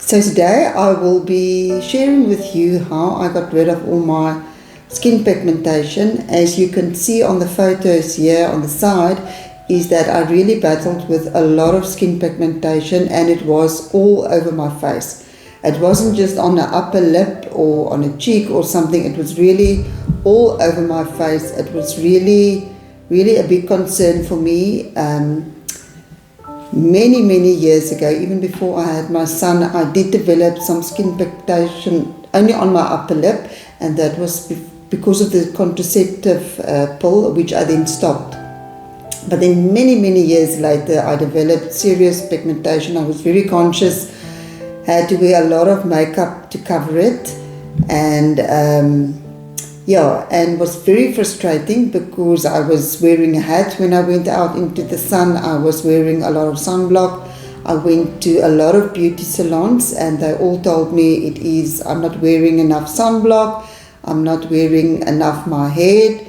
So today I will be sharing with you how I got rid of all my skin pigmentation. As you can see on the photos here on the side, is that I really battled with a lot of skin pigmentation, and it was all over my face. It wasn't just on the upper lip or on a cheek or something, it was really all over my face. It was really a big concern for me. Many years ago, even before I had my son, I did develop some skin pigmentation only on my upper lip, and that was because of the contraceptive pill, which I then stopped. But then many years later, I developed serious pigmentation. I was very conscious, had to wear a lot of makeup to cover it, and and was very frustrating because I was wearing a hat when I went out into the sun. I was wearing a lot of sunblock. I went to a lot of beauty salons, and they all told me I'm not wearing enough sunblock, I'm not wearing enough my hair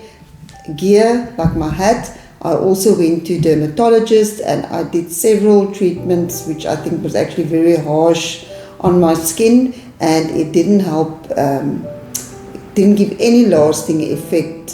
gear, like my hat. I also went to dermatologist, and I did several treatments, which I think was actually very harsh on my skin, and it didn't help. Didn't give any lasting effect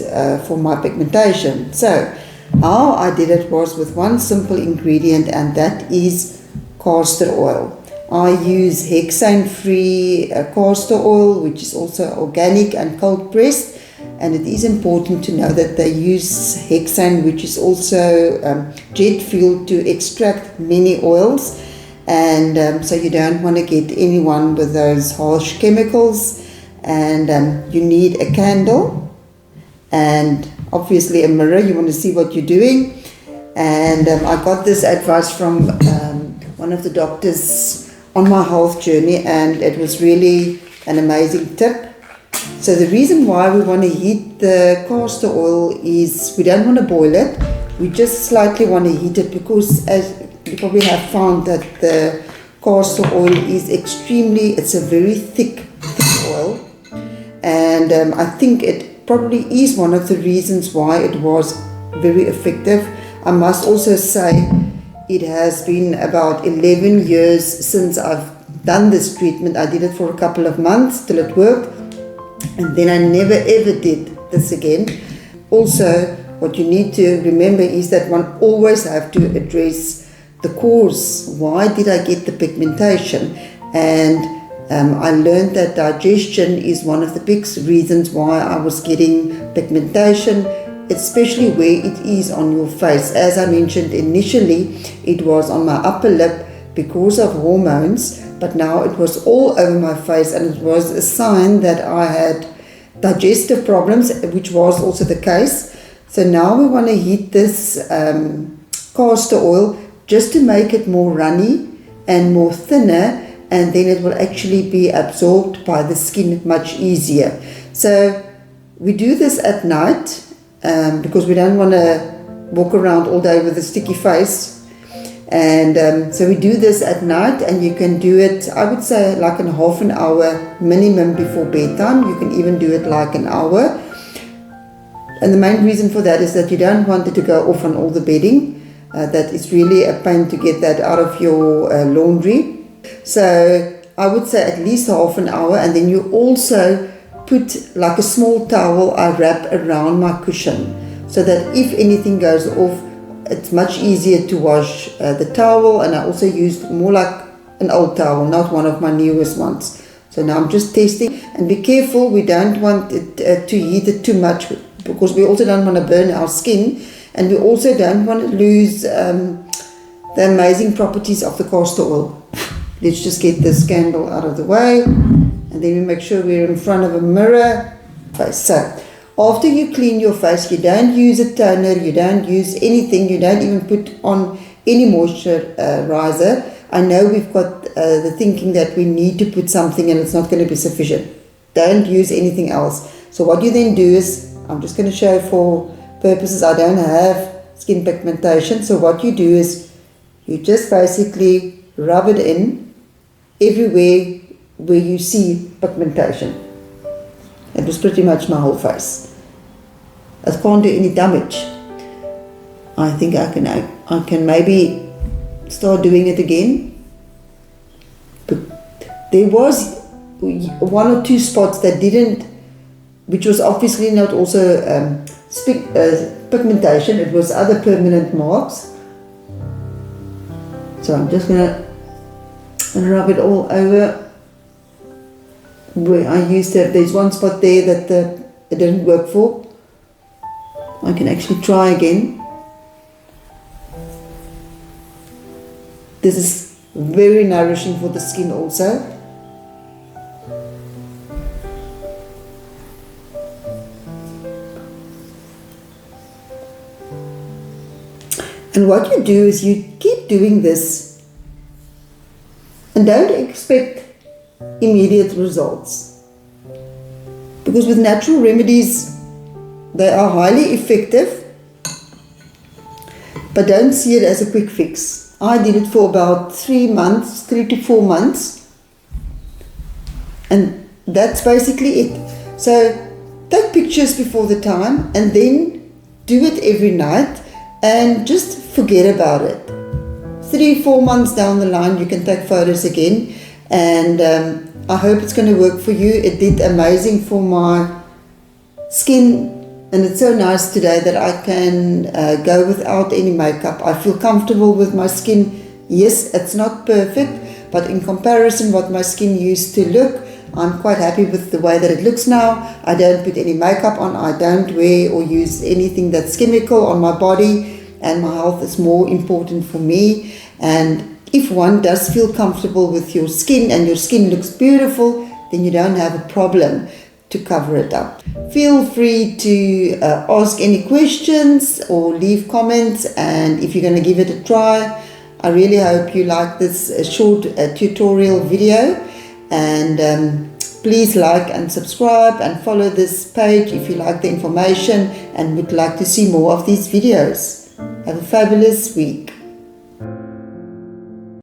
for my pigmentation. So how I did it was with one simple ingredient, and that is castor oil. I use hexane free castor oil, which is also organic and cold pressed, and it is important to know that they use hexane, which is also jet fuel, to extract many oils, and so you don't want to get anyone with those harsh chemicals. And you need a candle and obviously a mirror. You want to see what you're doing. And I got this advice from one of the doctors on my health journey, and it was really an amazing tip. So the reason why we want to heat the castor oil is we don't want to boil it. We just slightly want to heat it, because as you probably have found that the castor oil is it's a very thick oil. And I think it probably is one of the reasons why it was very effective. I must also say it has been about 11 years since I've done this treatment. I did it for a couple of months till it worked, and then I never ever did this again. Also, what you need to remember is that one always have to address the cause. Why did I get the pigmentation? And I learned that digestion is one of the big reasons why I was getting pigmentation, especially where it is on your face. As I mentioned initially, it was on my upper lip because of hormones, but now it was all over my face, and it was a sign that I had digestive problems, which was also the case. So now we want to heat this castor oil just to make it more runny and more thinner, and then it will actually be absorbed by the skin much easier. So we do this at night because we don't want to walk around all day with a sticky face. And so we do this at night, and you can do it, I would say, like in half an hour minimum before bedtime. You can even do it like an hour. And the main reason for that is that you don't want it to go off on all the bedding. That is really a pain to get that out of your laundry. So I would say at least half an hour, and then you also put like a small towel I wrap around my cushion, so that if anything goes off, it's much easier to wash the towel. And I also used more like an old towel, not one of my newest ones. So now I'm just testing, and be careful, we don't want it to heat it too much, because we also don't want to burn our skin, and we also don't want to lose the amazing properties of the castor oil. Let's just get this candle out of the way, and then we make sure we're in front of a mirror. So after you clean your face, you don't use a toner, you don't use anything, you don't even put on any moisturizer. I know we've got the thinking that we need to put something and it's not going to be sufficient. Don't use anything else. So what you then do is, I'm just going to show for purposes, I don't have skin pigmentation. So what you do is you just basically rub it in everywhere where you see pigmentation. It was pretty much my whole face. It can't do any damage. I think I can maybe start doing it again, There was one or two spots that didn't, which was obviously not also pigmentation, it was other permanent marks. So I'm just going to rub it all over where I used to. There's one spot there that it didn't work for. I can actually try again. This is very nourishing for the skin also. And what you do is you keep doing this and don't expect immediate results. Because with natural remedies, they are highly effective, but don't see it as a quick fix. I did it for about 3 to 4 months, and that's basically it. So take pictures before the time and then do it every night and just forget about it. 3-4 months down the line you can take photos again, and I hope it's going to work for you. It did amazing for my skin, and it's so nice today that I can go without any makeup. I feel comfortable with my skin. Yes, it's not perfect, but in comparison what my skin used to look, I'm quite happy with the way that it looks now. I don't put any makeup on, I don't wear or use anything that's chemical on my body, and my health is more important for me. And if one does feel comfortable with your skin and your skin looks beautiful, then you don't have a problem to cover it up. Feel free to ask any questions or leave comments, and if you're going to give it a try, I really hope you like this short tutorial video, and please like and subscribe and follow this page if you like the information and would like to see more of these videos. Have a fabulous week.